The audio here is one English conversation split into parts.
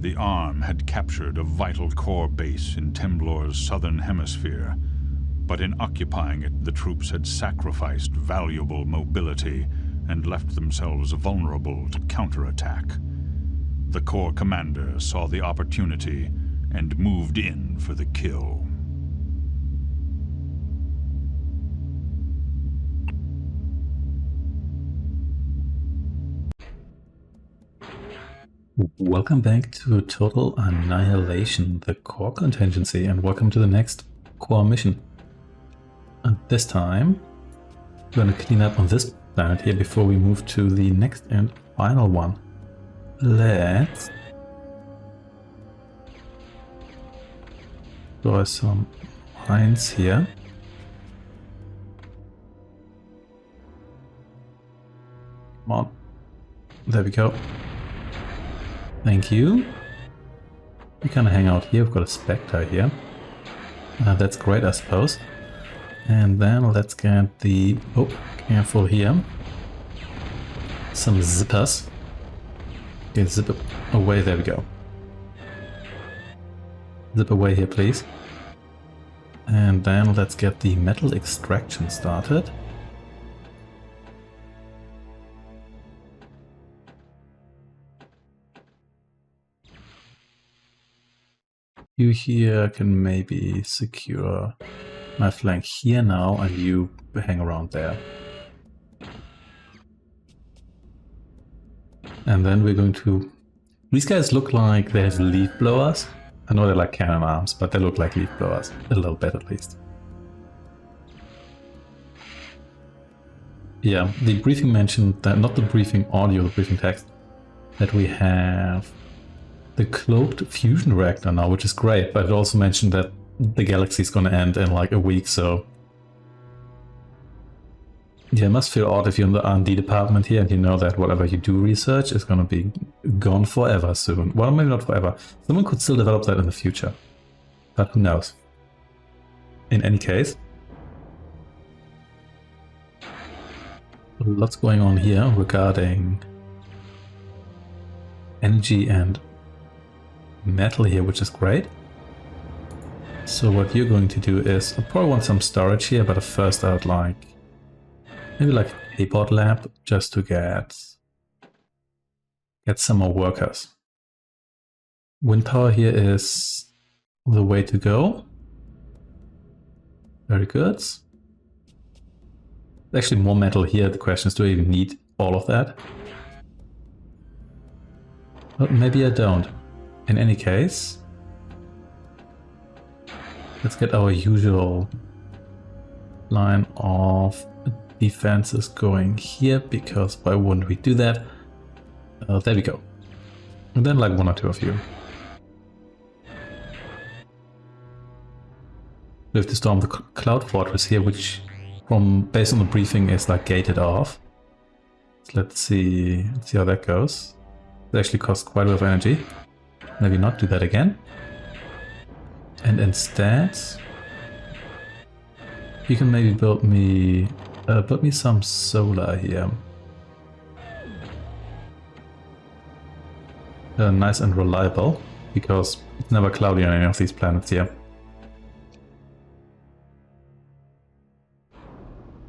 The arm had captured a vital core base in Temblor's southern hemisphere, but in occupying it, the troops had sacrificed valuable mobility and left themselves vulnerable to counterattack. The core commander saw the opportunity and moved in for the kill. Welcome back to Total Annihilation, the Core Contingency, and welcome to the next core mission. And this time, we're going to clean up on this planet here before we move to the next and final one. Let's draw some lines here. Come on. There we go. Thank you. We kind of hang out here. We've got a Spectre here. That's great, I suppose. And then let's get the... Oh, careful here. Some zippers. Okay, zip it away. There we go. Zip away here, please. And then let's get the metal extraction started. You here can maybe secure my flank here now, and you hang around there. And then we're going to... These guys look like they have leaf blowers. I know they're like cannon arms, but they look like leaf blowers. A little bit at least. Yeah, the briefing mentioned that, not the briefing audio, the briefing text, that we have the cloaked fusion reactor now, which is great, but it also mentioned that the galaxy is going to end in like a week, so yeah, it must feel odd if you're in the R&D department here and you know that whatever you do research is going to be gone forever soon. Well, maybe not forever. Someone could still develop that in the future, but who knows. In any case, lots going on here regarding energy and metal here, which is great. So what you're going to do is, I probably want some storage here, but first I would like maybe like a pod lab just to get some more workers. Wind power here is the way to go. Very good. There's actually more metal here. The question is, do I even need all of that? Well, maybe I don't. In any case, let's get our usual line of defenses going here, because why wouldn't we do that? There we go. And then like one or two of you. We have to storm the Cloud Fortress here, which based on the briefing is like gated off. So let's see how that goes. It actually costs quite a bit of energy. Maybe not do that again. And instead, you can maybe build me some solar here. Nice and reliable, because it's never cloudy on any of these planets here.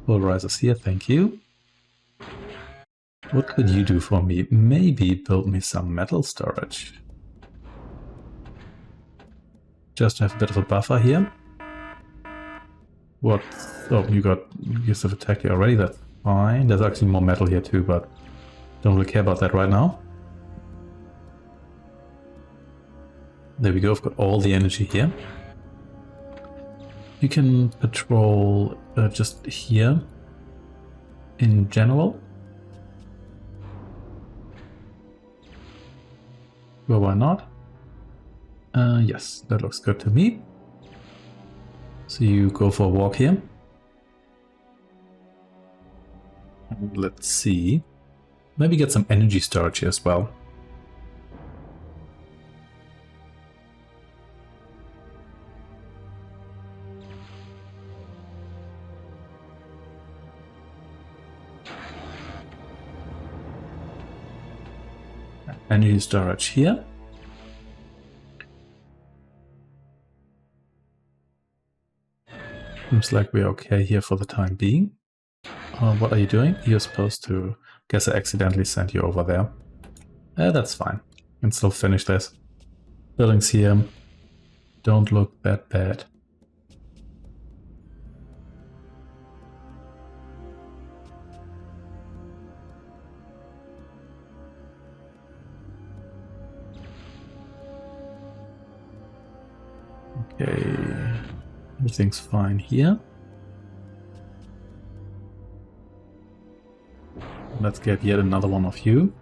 Polarizers here, thank you. What could you do for me? Maybe build me some metal storage. Just to have a bit of a buffer here. What? Oh, you got use of attack here already, that's fine. There's actually more metal here too, but don't really care about that right now. There we go, I've got all the energy here. You can patrol just here in general. Well, why not? Yes, that looks good to me. So you go for a walk here. And let's see. Maybe get some energy storage here as well. Energy storage here. Seems like we're okay here for the time being. What are you doing? You're supposed to... Guess I accidentally sent you over there. That's fine. Can still finish this. Buildings here don't look that bad. Okay, everything's fine here. Let's get yet another one of you.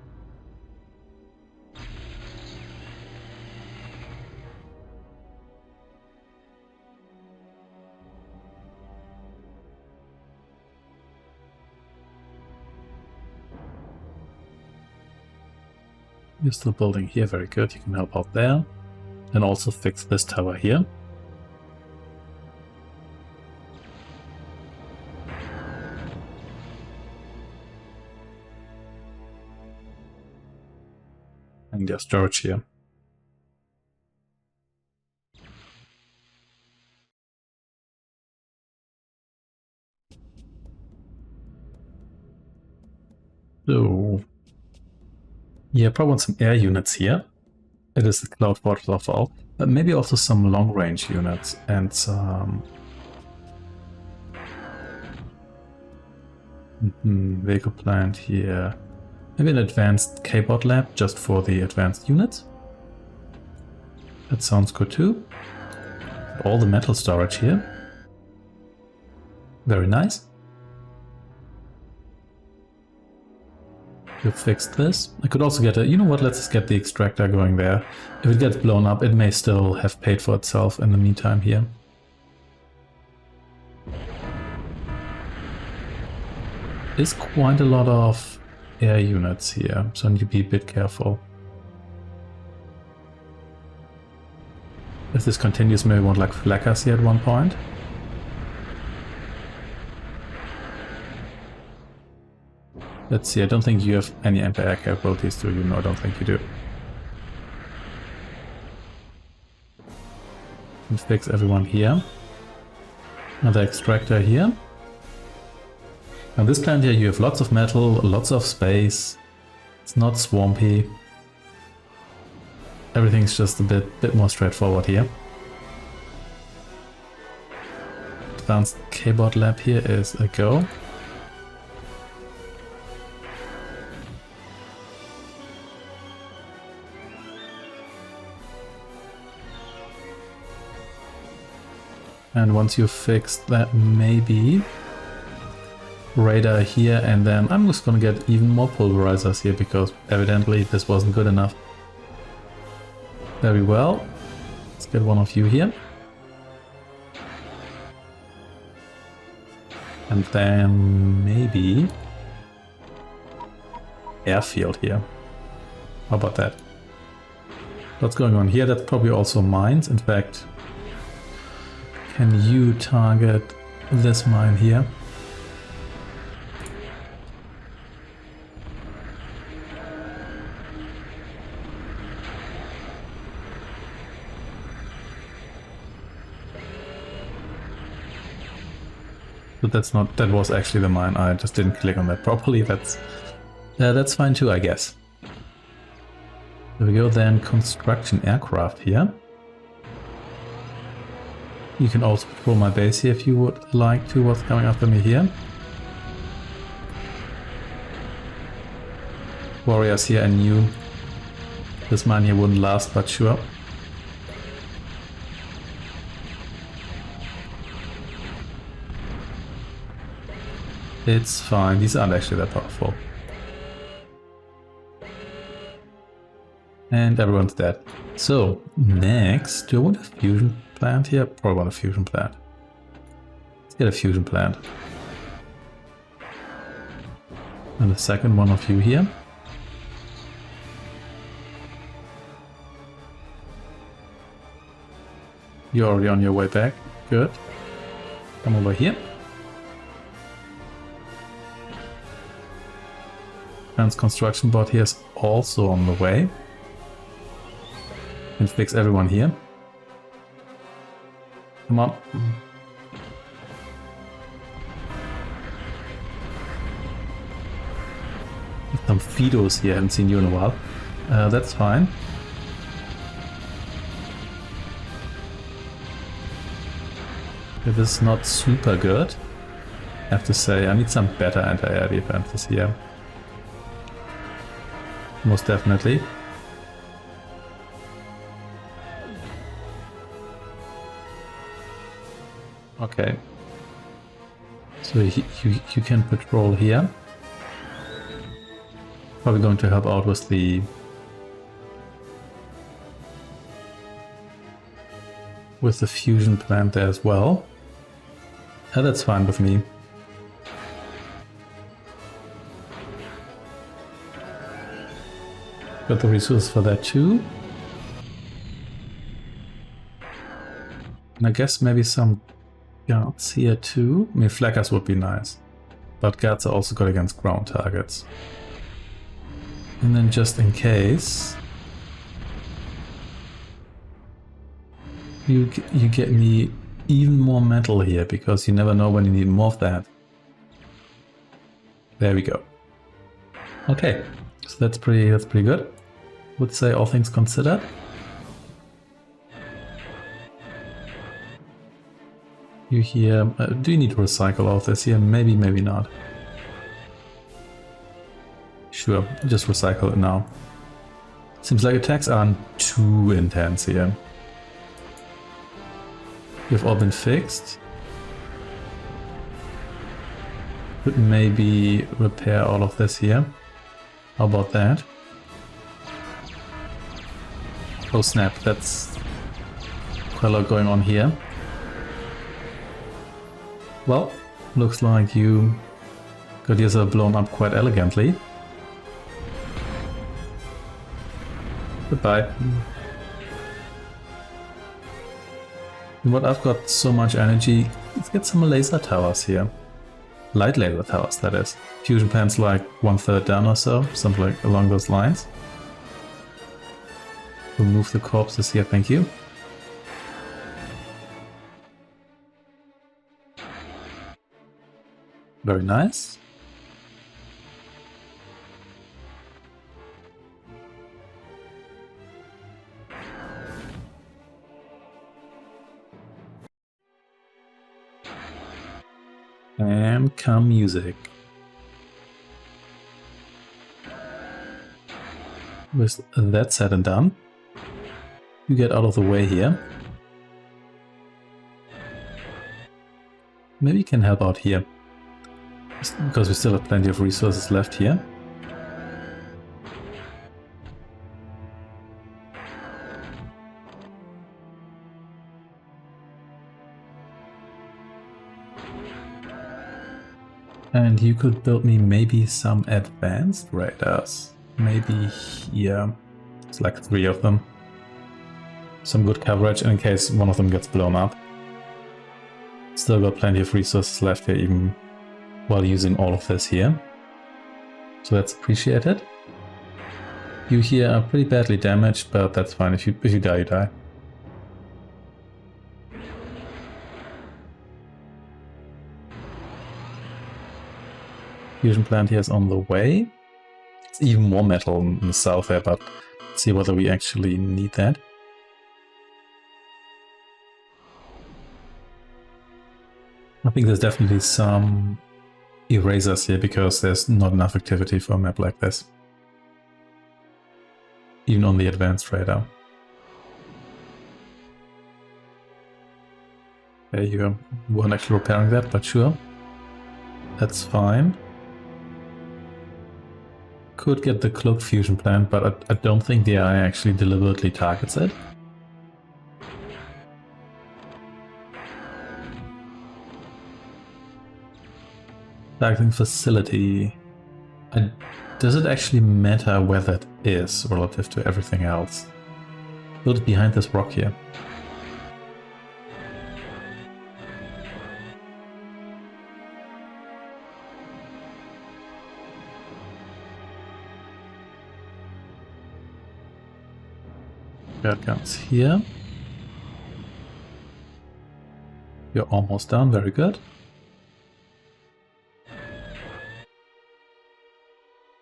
You're still building here, very good, you can help out there. And also fix this tower here. And there's storage here. So, yeah, probably want some air units here. It is the Cloud Fortress of all. But maybe also some long-range units and some vehicle plant here. Maybe an advanced Cavedog lab just for the advanced units. That sounds good too. All the metal storage here. Very nice. You fixed this. I could also get a... You know what, let's just get the extractor going there. If it gets blown up, it may still have paid for itself in the meantime here. There's quite a lot of air units here, so I need to be a bit careful. If this continues, maybe I want like flak us here at one point. Let's see, I don't think you have any anti-air capabilities, do you? No, I don't think you do. And fix everyone here. Another extractor here. On this planet here you have lots of metal, lots of space. It's not swampy. Everything's just a bit more straightforward here. Advanced Cavedog lab here is a go. And once you've fixed that, maybe radar here, and then I'm just gonna get even more pulverizers here because evidently this wasn't good enough. Very well. Let's get one of you here. And then maybe airfield here. How about that? What's going on here? That's probably also mines. In fact, can you target this mine here? But that's not, that was actually the mine. I just didn't click on that properly. That's fine too, I guess. There we go, then construction aircraft here. You can also patrol my base here if you would like to. What's coming after me here? Warriors here, I knew this mine here wouldn't last, but sure. It's fine, these aren't actually that powerful. And everyone's dead. So, next, do I want a fusion plant here? Probably want a fusion plant. Let's get a fusion plant. And the second one of you here. You're already on your way back. Good. Come over here. Trans construction bot here is also on the way. Can fix everyone here. Come on. some Fidos here. I haven't seen you in a while. That's fine. It is not super good. I have to say, I need some better anti-air defenses here. Most definitely. Okay. So you can patrol here. Probably going to help out with the fusion plant there as well. That's fine with me. Got the resources for that too. And I guess maybe some guards here too. I mean, flaggers would be nice. But guards are also good against ground targets. And then just in case, you get me even more metal here, because you never know when you need more of that. There we go. Okay, so that's pretty good. Would say all things considered. You here, do you need to recycle all of this here? Maybe, maybe not. Sure, just recycle it now. Seems like attacks aren't too intense here. You've all been fixed. Could maybe repair all of this here. How about that? Oh snap, that's quite a lot going on here. Well, looks like you got yourself blown up quite elegantly. Goodbye. You know what, I've got so much energy. Let's get some laser towers here. Light laser towers, that is. Fusion plants like 1/3 down or so, something like along those lines. Remove the corpses here, thank you. Very nice. And come music. With that said and done, you get out of the way here. Maybe you can help out here, because we still have plenty of resources left here. And you could build me maybe some advanced radars. Maybe here. It's like 3 of them. Some good coverage in case one of them gets blown up. Still got plenty of resources left here even while using all of this here. So that's appreciated. You here are pretty badly damaged, but that's fine. If you die, you die. Fusion plant here is on the way. It's even more metal in the south there, but let's see whether we actually need that. I think there's definitely some erasers here because there's not enough activity for a map like this. Even on the advanced radar. There you go. Weren't actually repairing that, but sure. That's fine. Could get the cloaked fusion plant, but I don't think the AI actually deliberately targets it. Targeting facility. Does it actually matter where that is relative to everything else? Build it behind this rock here. Got guns here. You're almost done, very good.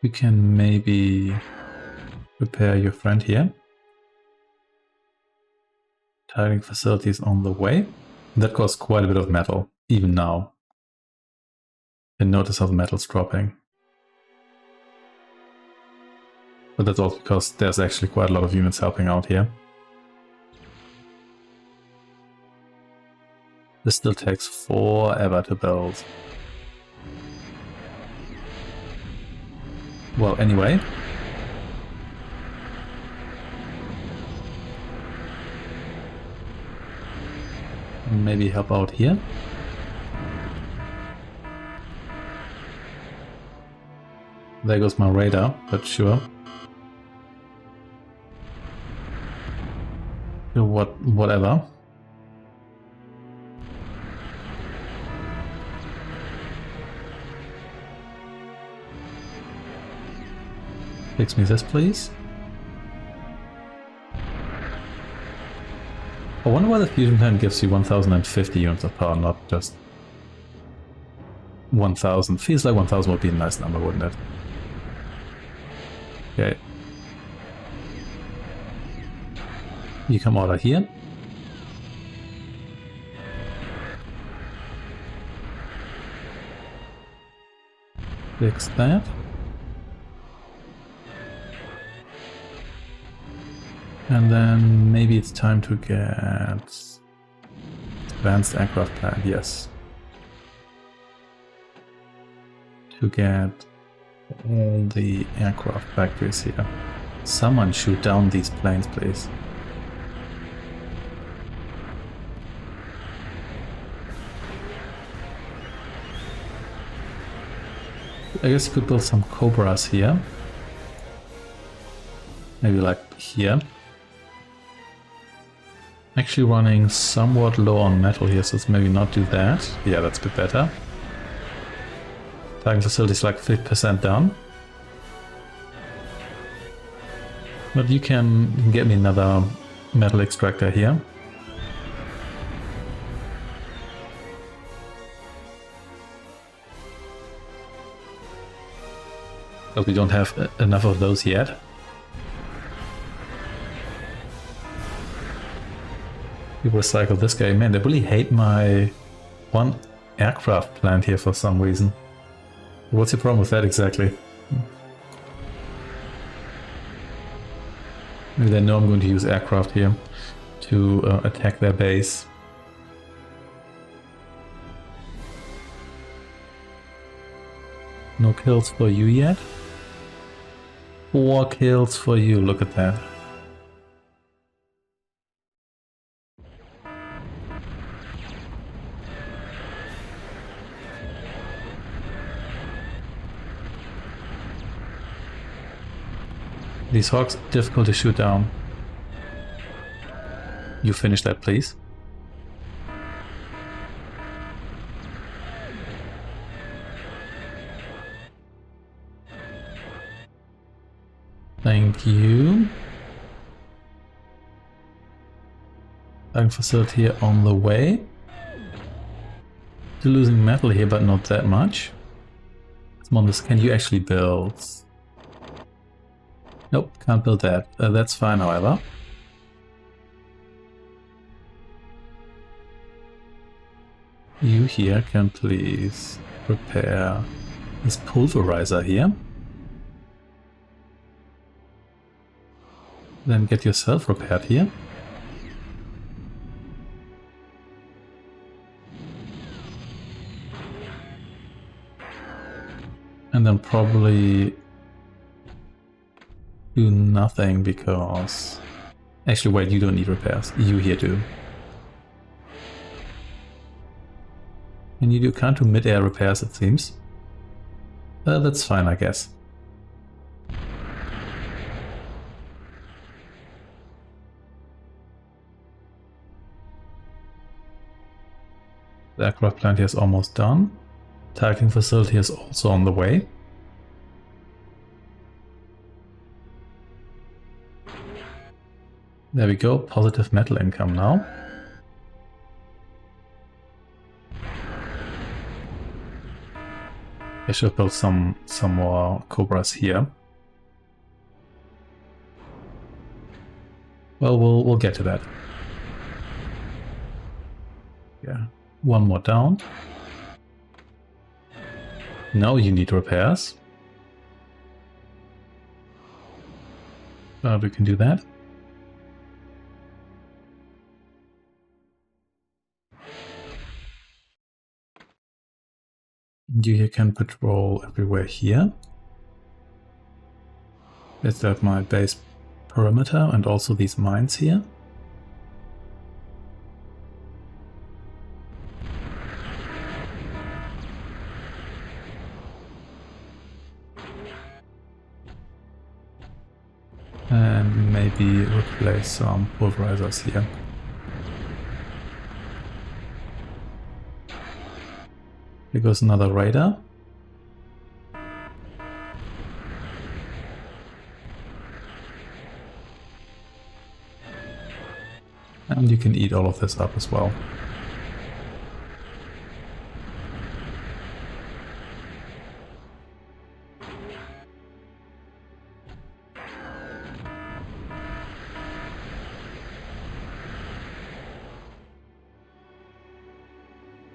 You can maybe repair your friend here. Tiling facilities on the way. That costs quite a bit of metal, even now. And notice how the metal's dropping. But that's also because there's actually quite a lot of units helping out here. This still takes forever to build. Well, anyway. Maybe help out here. There goes my radar, but sure. Whatever. Fix me this, please. I wonder why the fusion plant gives you 1050 units of power, not just 1000. Feels like 1000 would be a nice number, wouldn't it? Okay. You come out of here. Fix that. And then maybe it's time to get advanced aircraft plant, yes. To get all the aircraft factories here. Someone shoot down these planes, please. I guess you could build some Cobras here. Maybe like here. Actually running somewhat low on metal here, so let's maybe not do that. Yeah, that's a bit better. Target facility is like 50% down. But you can get me another metal extractor here. But we don't have enough of those yet. You recycle this guy. Man, they really hate my one aircraft plant here for some reason. What's your problem with that exactly? Maybe they know I'm going to use aircraft here to attack their base. No kills for you yet? 4 kills for you, look at that. These hawks are difficult to shoot down. You finish that, please. Thank you. Iron facility here on the way. Still losing metal here, but not that much. Come on, can you actually build? Nope, can't build that. That's fine, however. You here can please repair this pulverizer here. Then get yourself repaired here. And then probably do nothing because... Actually, wait, you don't need repairs. You here do. And you can't do mid-air repairs, it seems. That's fine, I guess. The aircraft plant here is almost done. Targeting facility is also on the way. There we go, positive metal income now. I should build some more Cobras here. Well, we'll get to that. Yeah, one more down. Now you need repairs. We can do that. You here can patrol everywhere here. Let's have my base perimeter and also these mines here. And maybe replace some pulverizers here. Here goes another radar. And you can eat all of this up as well.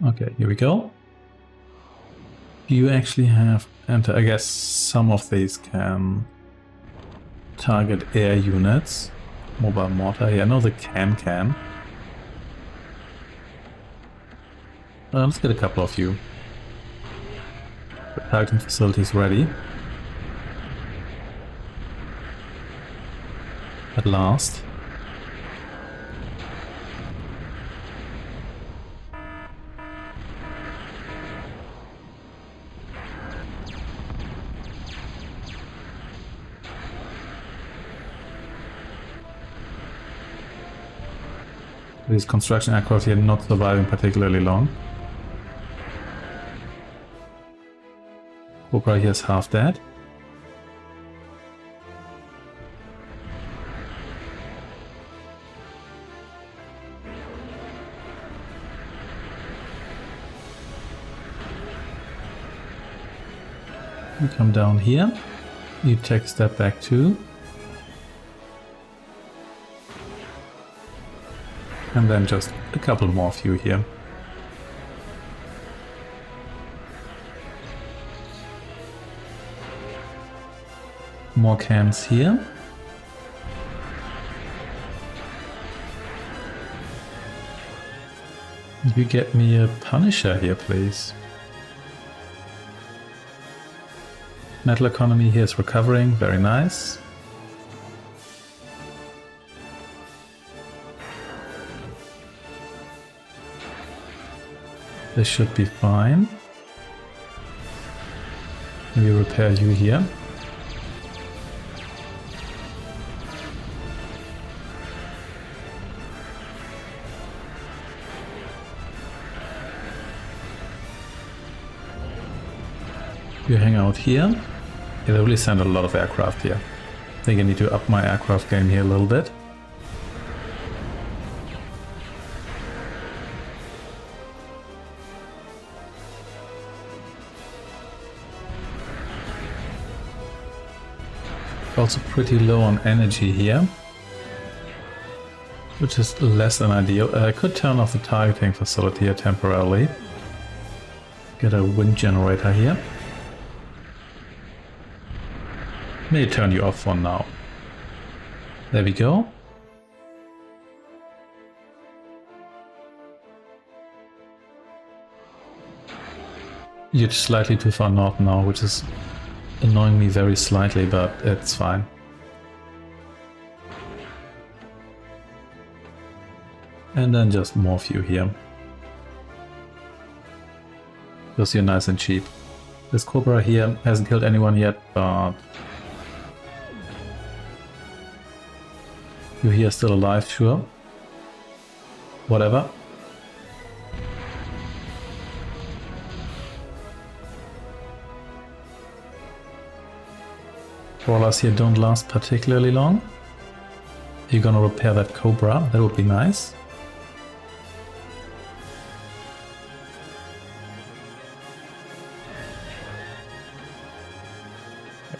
Okay, here we go. You actually have, and I guess some of these can target air units. Mobile mortar, yeah, no, the can. Let's get a couple of you. The targeting facility is ready. At last. These construction aircraft here not surviving particularly long. Cobra here is half dead. You come down here. You take a step back too. And then just a couple more of you here. More cams here. You get me a Punisher here, please. Metal economy here is recovering, very nice. This should be fine. Maybe repair you here. You hang out here. Yeah, they really send a lot of aircraft here. I think I need to up my aircraft game here a little bit. Also pretty low on energy here, which is less than ideal. I could turn off the targeting facility here temporarily. Get a wind generator here. Maybe turn you off for now. There we go. You're slightly too far north now, which is annoying me very slightly, but it's fine. And then just more of you here. Because you're nice and cheap. This Cobra here hasn't killed anyone yet, but you here still alive, sure. Whatever. Crawlers here don't last particularly long. You're gonna repair that Cobra, that would be nice.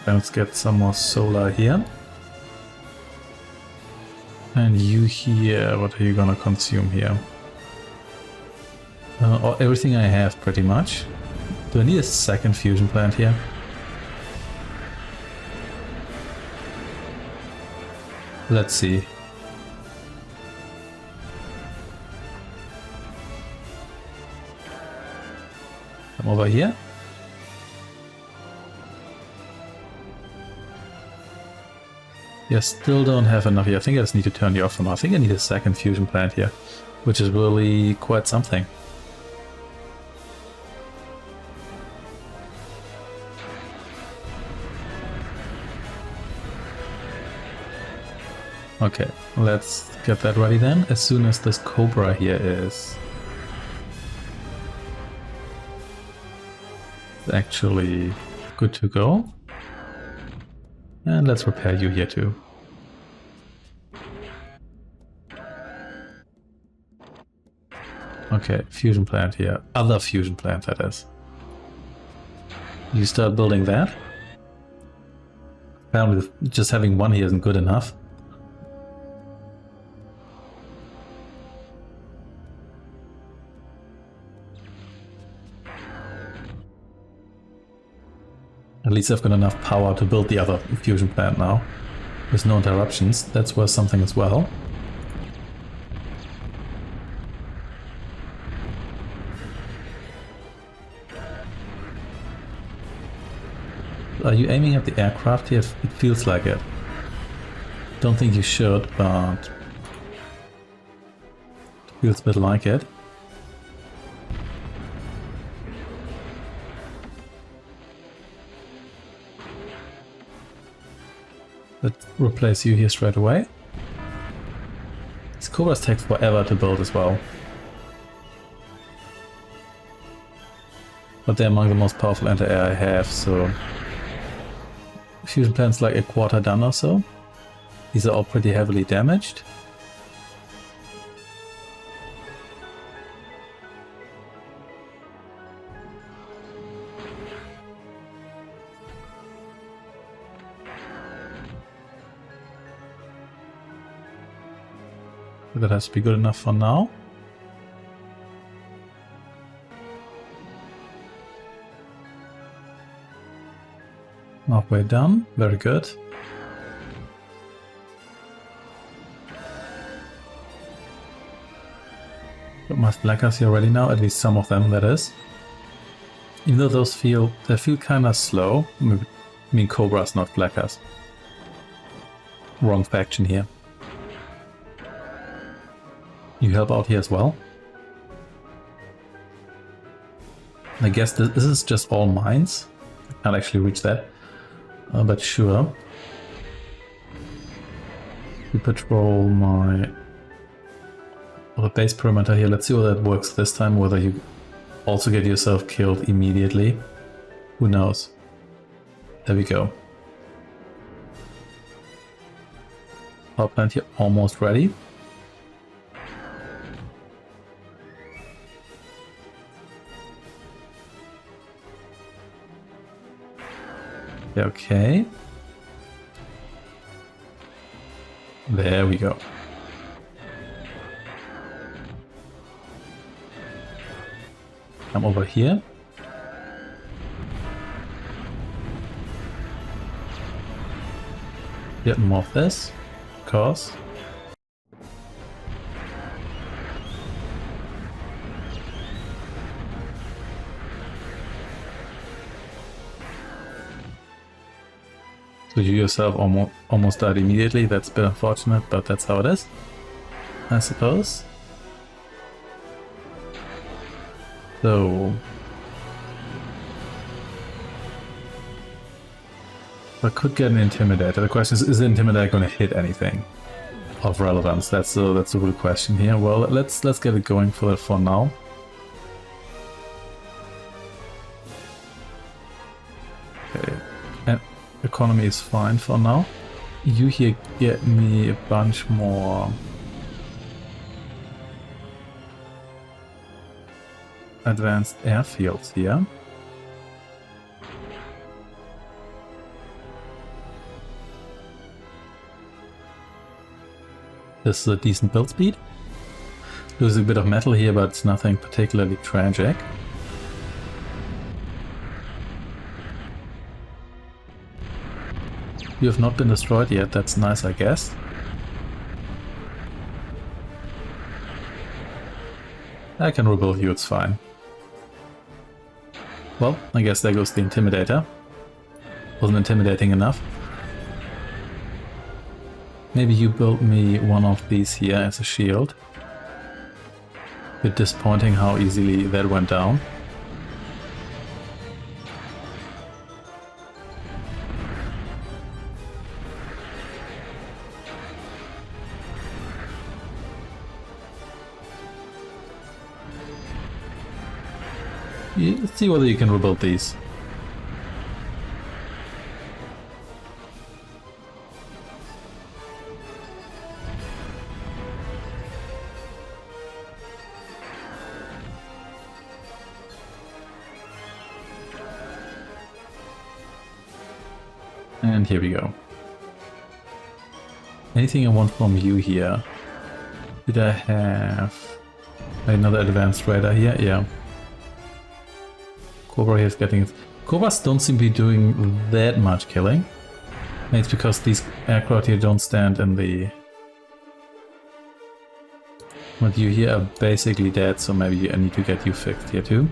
Let's get some more solar here. And you here, what are you gonna consume here? Everything I have, pretty much. Do I need a second fusion plant here? Let's see. Come over here. Yeah, still don't have enough here. I think I just need to turn you off for now. I think I need a second fusion plant here, which is really quite something. Okay, let's get that ready then, as soon as this Cobra here is actually good to go. And let's repair you here too. Okay, fusion plant here. Other fusion plant, that is. You start building that. Apparently just having one here isn't good enough. At least I've got enough power to build the other fusion plant now. With no interruptions. That's worth something as well. Are you aiming at the aircraft here? It feels like it. Don't think you should, but it feels a bit like it. Let's replace you here straight away. These Cobras take forever to build as well. But they're among the most powerful anti-air I have, so... Fusion plant's like a quarter done or so. These are all pretty heavily damaged. That has to be good enough for now. Halfway done, very good. Got my flaggers here ready now, at least some of them, that is. Even though those feel kinda slow. I mean Cobras, not flaggers. Wrong faction here. You help out here as well. I guess this is just all mines. I can't actually reach that. But sure. We patrol my base perimeter here. Let's see whether that works this time, whether you also get yourself killed immediately. Who knows? There we go. Power plant here almost ready. Okay. There we go. Come over here. Get more of this, of course. So you yourself almost died immediately. That's a bit unfortunate, but that's how it is, I suppose. So I could get an Intimidator. The question is the Intimidator going to hit anything of relevance? That's the real question here. Well, let's get it going for now. Okay. And economy is fine for now. You here get me a bunch more advanced airfields here. This is a decent build speed. Losing a bit of metal here, but it's nothing particularly tragic. You have not been destroyed yet, that's nice, I guess. I can rebuild you, it's fine. Well, I guess there goes the Intimidator. Wasn't intimidating enough. Maybe you build me one of these here as a shield. Bit disappointing how easily that went down. Let's see whether you can rebuild these. And here we go. Anything I want from you here? Did I have another advanced radar here? Yeah. Cobra here is getting it. Cobras don't seem to be doing that much killing. Maybe it's because these aircraft here don't stand in the... But you here are basically dead, so maybe I need to get you fixed here too.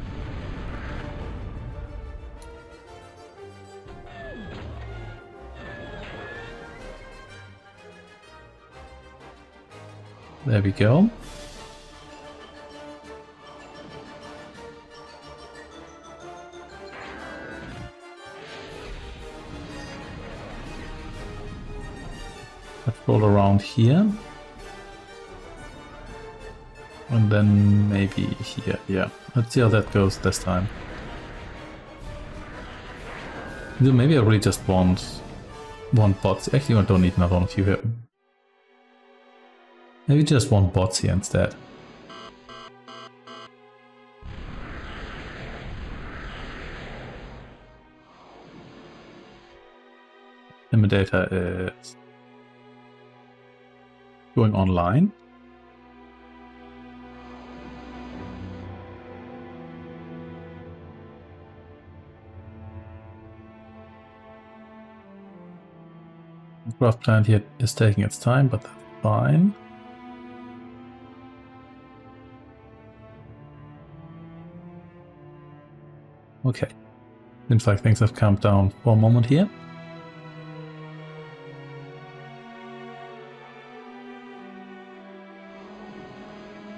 There we go. Let's roll around here. And then maybe here, yeah. Let's see how that goes this time. Maybe I really just want bots. Actually, I don't need another one of you here. Maybe just want bots here instead. Intimidator is going online. The craft plant here is taking its time, but that's fine. Okay. Seems like things have calmed down for a moment here.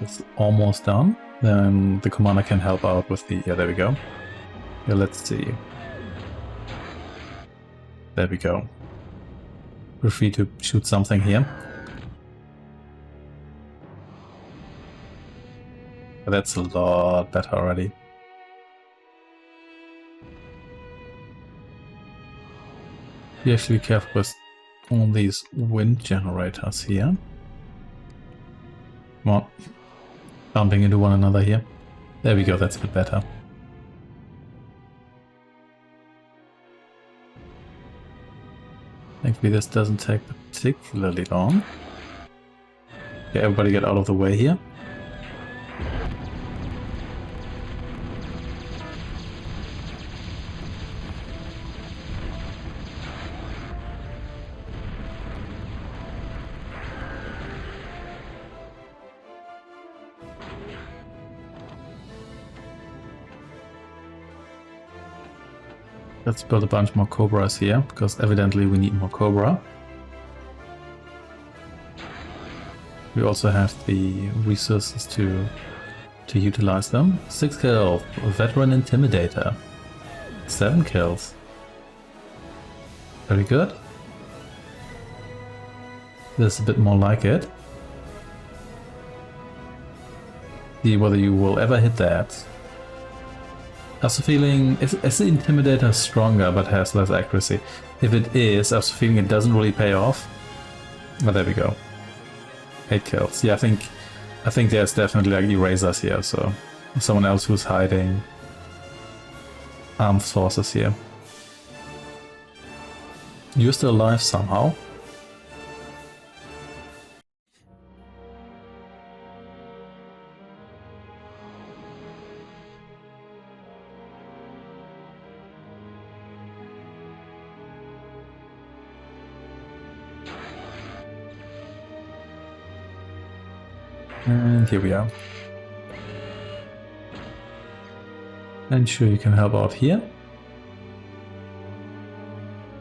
It's almost done. Then the commander can help out with the... Yeah, there we go. Yeah, let's see. There we go. We're free to shoot something here. That's a lot better already. Be actually careful with all these wind generators here. Come on. Bumping into one another here. There we go, that's a bit better. Thankfully this doesn't take particularly long. Okay, everybody get out of the way here. Let's build a bunch more Cobras here, because evidently we need more Cobra. We also have the resources to utilize them. 6 kills, Veteran Intimidator. 7 kills. Very good. This is a bit more like it. See whether you will ever hit that. I have a feeling, is the Intimidator stronger but has less accuracy? If it is, I have a feeling it doesn't really pay off. Oh, there we go. 8 kills. Yeah, I think there's definitely like erasers here, so someone else who's hiding armed forces here. You're still alive somehow. And here we are. And sure, you can help out here.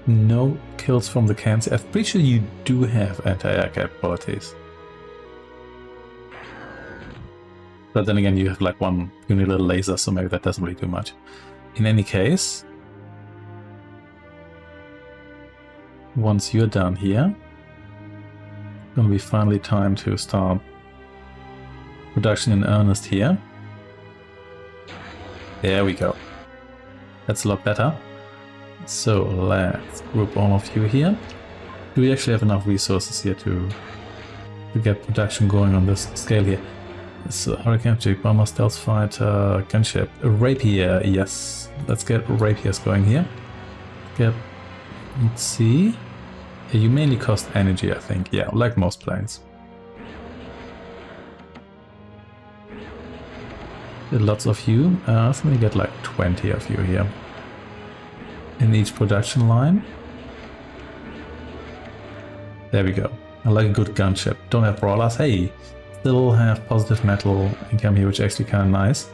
No kills from the cans. I'm pretty sure you do have anti-air capabilities. But then again, you have like one puny little laser, so maybe that doesn't really do much. In any case, once you're done here, it's gonna be finally time to start production in earnest here. There we go. That's a lot better. So let's group all of you here. Do we actually have enough resources here to get production going on this scale here? So Hurricane Jig, Bomber, Stealth Fighter, Gunship, Rapier, yes. Let's get Rapiers going here. Let's see. Yeah, you mainly cost energy, I think. Yeah, like most planes. Lots of you. I think we get like 20 of you here. In each production line. There we go. I like a good gunship. Don't have brawlers. Hey, still have positive metal income here, which is actually kind of nice.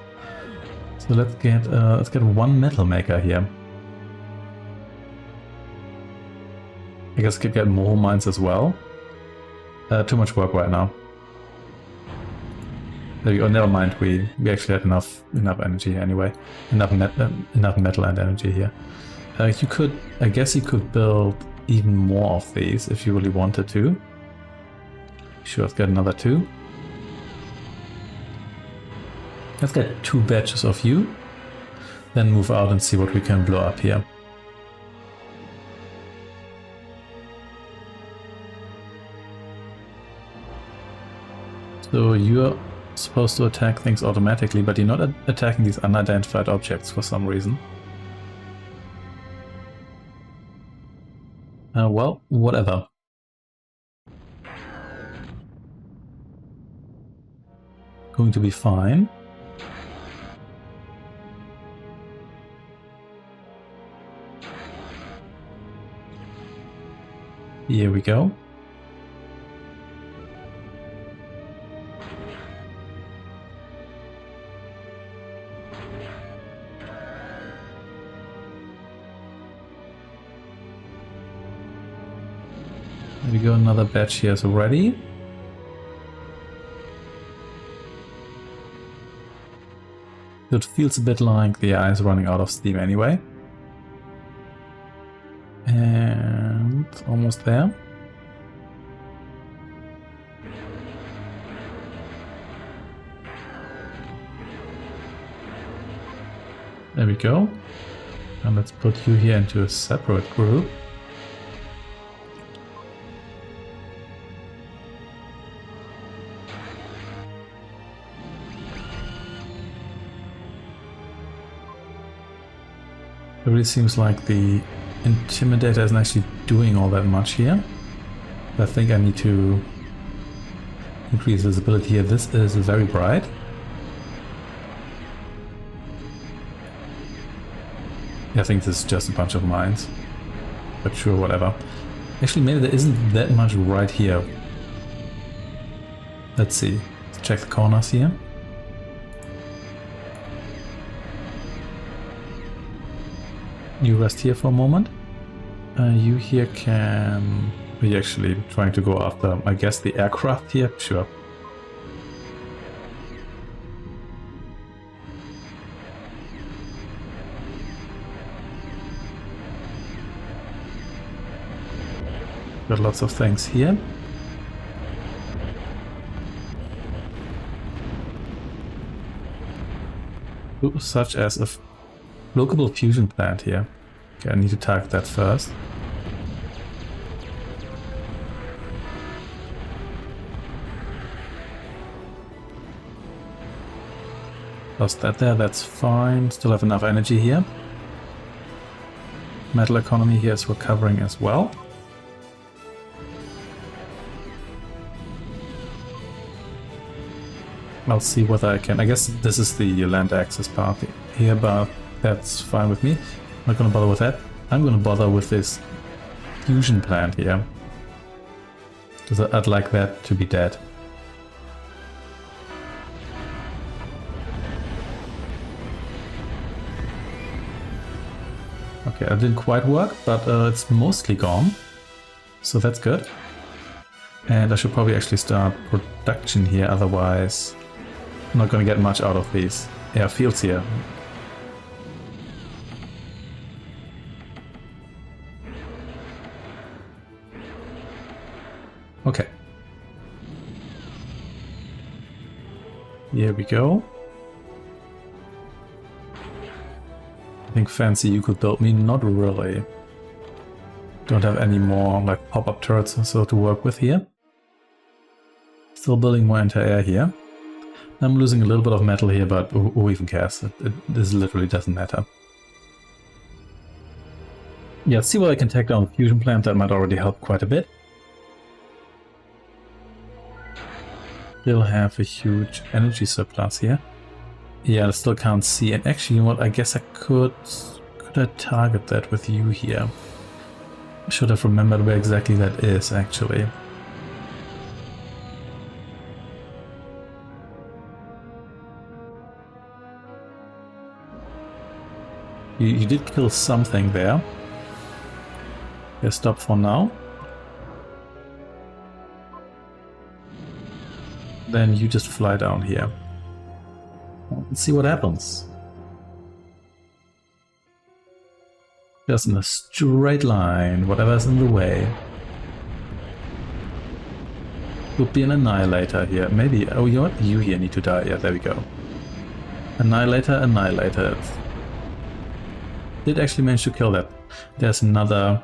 So let's get one metal maker here. I guess we could get more mines as well. Too much work right now. There we go. Never mind. We actually had enough energy anyway. Enough metal and energy here. You could, I guess, you could build even more of these if you really wanted to. Sure, let's get another 2. Let's get 2 batches of you. Then move out and see what we can blow up here. So you're supposed to attack things automatically, but you're not attacking these unidentified objects for some reason. Well, whatever. Going to be fine. Here we go. There we go, another batch here is ready. It feels a bit like the eye is running out of steam anyway. And almost there. There we go. And let's put you here into a separate group. It really seems like the Intimidator isn't actually doing all that much here. I think I need to increase visibility here. This is very bright. Yeah, I think this is just a bunch of mines. But sure, whatever. Actually, maybe there isn't that much right here. Let's see. Let's check the corners here. You rest here for a moment. You here can... Are you actually trying to go after, I guess, the aircraft here? Sure. Got lots of things here. Ooh, such as a local fusion plant here. Okay, I need to target that first. Lost that there, that's fine. Still have enough energy here. Metal economy here is recovering as well. I'll see whether I can. I guess this is the land access part here, but that's fine with me. I'm not gonna bother with that. I'm gonna bother with this fusion plant here. Because I'd like that to be dead. it didn't quite work, but it's mostly gone. So that's good. And I should probably actually start production here, otherwise I'm not going to get much out of these airfields here. Okay. Here we go. I think fancy you could build me, not really. Don't have any more like pop-up turrets or so to work with here. Still building more anti-air here. I'm losing a little bit of metal here, but who even cares? This literally doesn't matter. Yeah, let's see what I can take down the fusion plant. That might already help quite a bit. Still have a huge energy surplus here. Yeah, I still can't see. And actually, you know what? I guess I could I target that with you here? I should have remembered where exactly that is, actually. You did kill something there. Yeah, stop for now. Then you just fly down here. Let's see what happens. Just in a straight line, whatever's in the way. Would be an annihilator here. Maybe, oh, you know what? You here need to die. Yeah, there we go. Annihilator, annihilator. Did actually manage to kill that. There's another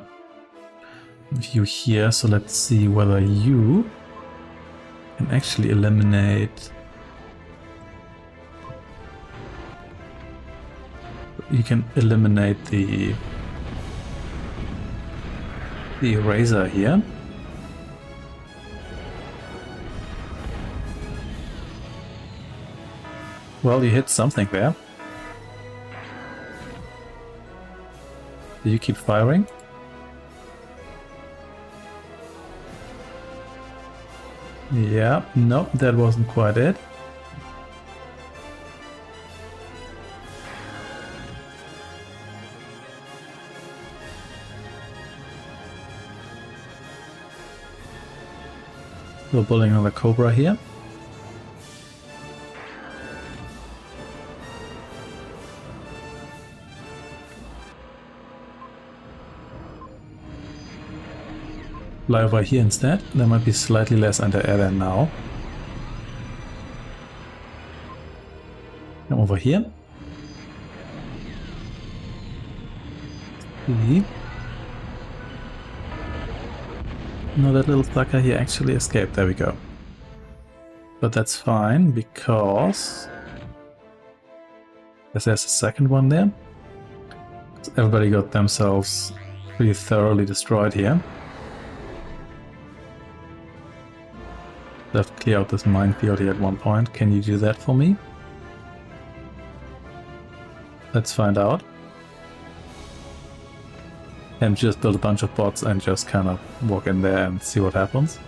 view here, so let's see whether you can actually eliminate. You can eliminate the eraser here. Well, you hit something there. Do you keep firing? Yeah, no, that wasn't quite it. We're building another Cobra here. Fly over here instead. There might be slightly less anti-air than now. Come over here. See. No, that little sucker here actually escaped. There we go. But that's fine because there's a second one there. So everybody got themselves pretty thoroughly destroyed here. Let's clear out this minefield here at one point. Can you do that for me? Let's find out. And just build a bunch of bots and just kind of walk in there and see what happens.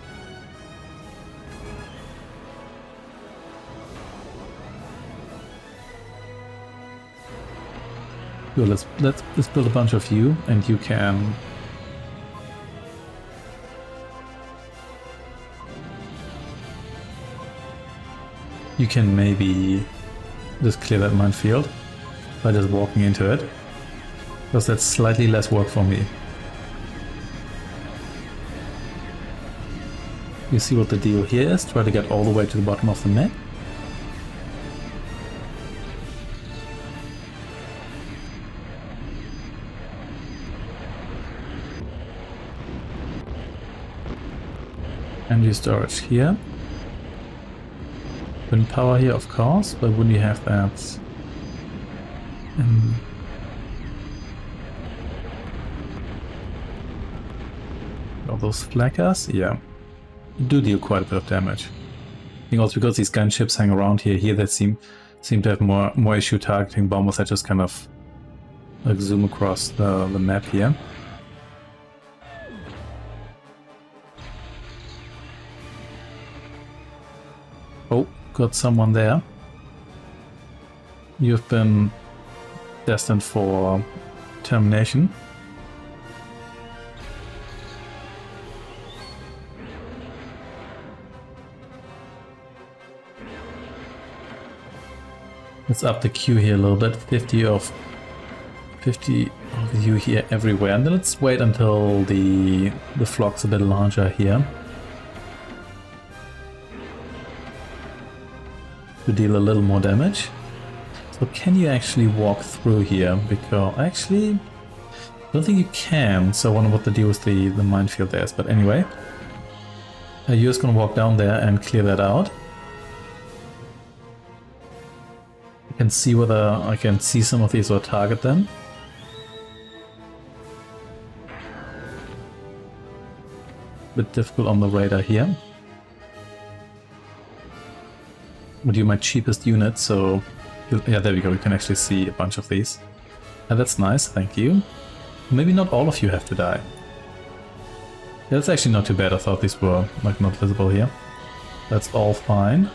Cool, let's build a bunch of you, and you can. You can maybe just clear that minefield by just walking into it, because that's slightly less work for me. You see what the deal here is? Try to get all the way to the bottom of the map. Energy storage here. Wind power here, of course, but wouldn't you have that? All those flaggers, yeah, do deal quite a bit of damage. I think also because these gunships hang around here that seem to have more issue targeting bombers that just kind of like zoom across the map here. Oh, got someone there. You've been destined for termination. Let's up the queue here a little bit. 50 of you here everywhere. And then let's wait until the flock's a bit larger here. To deal a little more damage. So can you actually walk through here? Because actually, I don't think you can. So I wonder what the deal with the minefield there is. But anyway, you're just gonna walk down there and clear that out. I can see whether I can see some of these or target them. Bit difficult on the radar here. But you're my cheapest unit, so yeah, there we go. We can actually see a bunch of these. And that's nice, thank you. Maybe not all of you have to die. Yeah, that's actually not too bad. I thought these were like not visible here. That's all fine.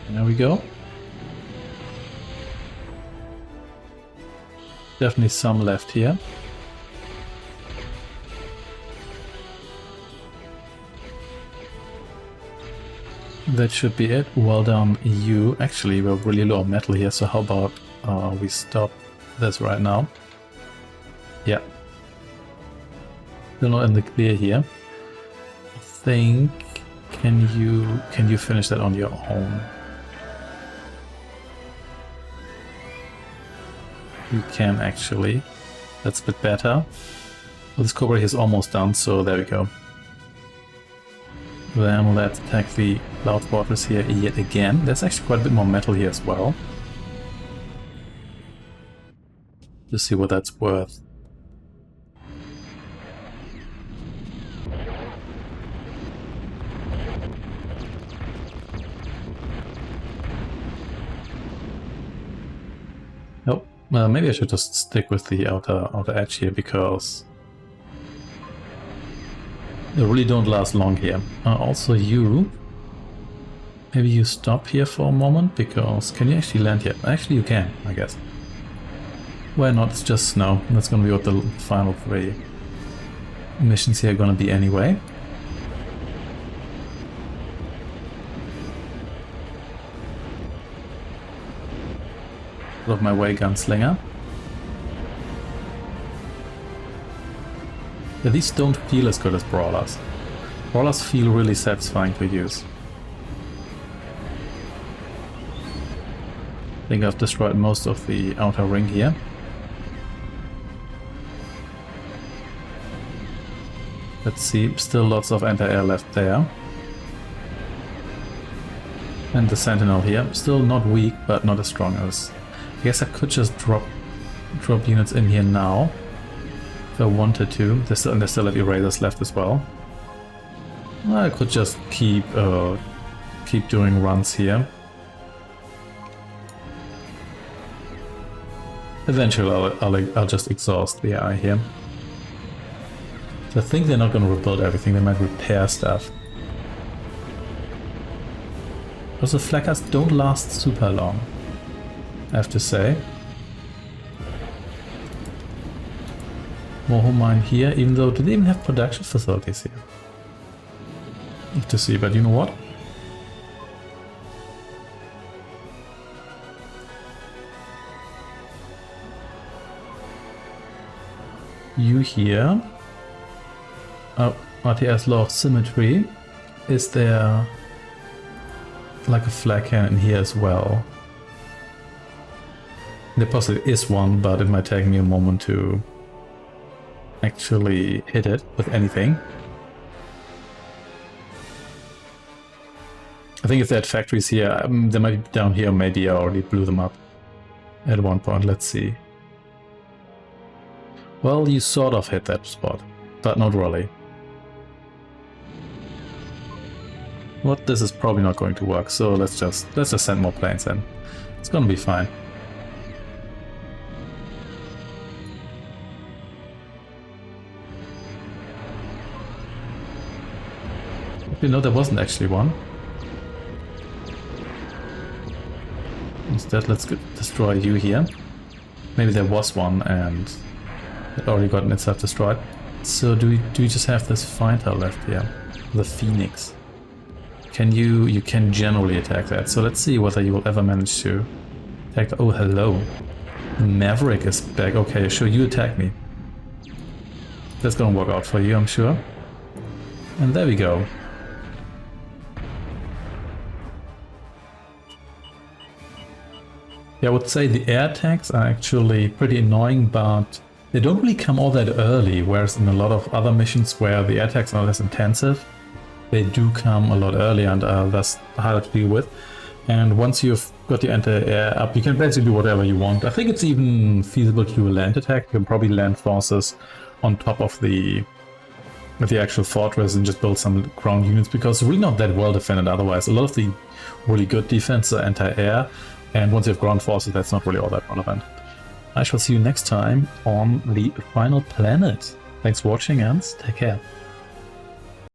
There we go. Definitely some left here. That should be it. Well done, you. Actually, we're really low on metal here, so how about we stop this right now? Yeah. Still not in the clear here. I think can you finish that on your own? You can actually. That's a bit better. Well, this Cobra here is almost done, so there we go. Then let's attack the Cloud Fortress here yet again. There's actually quite a bit more metal here as well. Just see what that's worth. Nope. Well, maybe I should just stick with the outer edge here, because they really don't last long here. Also you, maybe you stop here for a moment, because can you actually land here? Actually you can, I guess. Why not? It's just snow. That's gonna be what the final 3 missions here are gonna be anyway. Out of my way, gunslinger. Yeah, these don't feel as good as brawlers. Brawlers feel really satisfying to use. I think I've destroyed most of the outer ring here. Let's see, still lots of anti-air left there. And the Sentinel here, still not weak, but not as strong as... I guess I could just drop units in here now, if I wanted to. They still have erasers left as well. I could just keep doing runs here. Eventually I'll just exhaust the AI here. So I think they're not going to rebuild everything, they might repair stuff. Also, flaggers don't last super long, I have to say. More home mine here, even though, do they even have production facilities here? Have to see, but you know what? You here. Oh, RTS Law of Symmetry. Is there like a flag cannon here as well? There possibly is one, but it might take me a moment to actually hit it with anything. I think if they had factories here, they might be down here, maybe I already blew them up at one point. Let's see. Well, you sort of hit that spot, but not really. Well, this is probably not going to work, so let's just send more planes in. It's gonna be fine. You know, there wasn't actually one. Instead, let's destroy you here. Maybe there was one and it already gotten itself destroyed. So do we just have this fighter left here? The Phoenix. You can generally attack that. So let's see whether you will ever manage to attack. Oh, hello. Maverick is back. Okay, sure, you attack me. That's gonna work out for you, I'm sure. And there we go. Yeah, I would say the air attacks are actually pretty annoying, but they don't really come all that early, whereas in a lot of other missions where the air attacks are less intensive, they do come a lot earlier and are thus harder to deal with. And once you've got your anti-air up, you can basically do whatever you want. I think it's even feasible to do a land attack. You can probably land forces on top of the actual fortress and just build some ground units, because it's really not that well defended otherwise. A lot of the really good defense are anti-air, and once you have ground forces, that's not really all that relevant. I shall see you next time on the final planet. Thanks for watching and take care.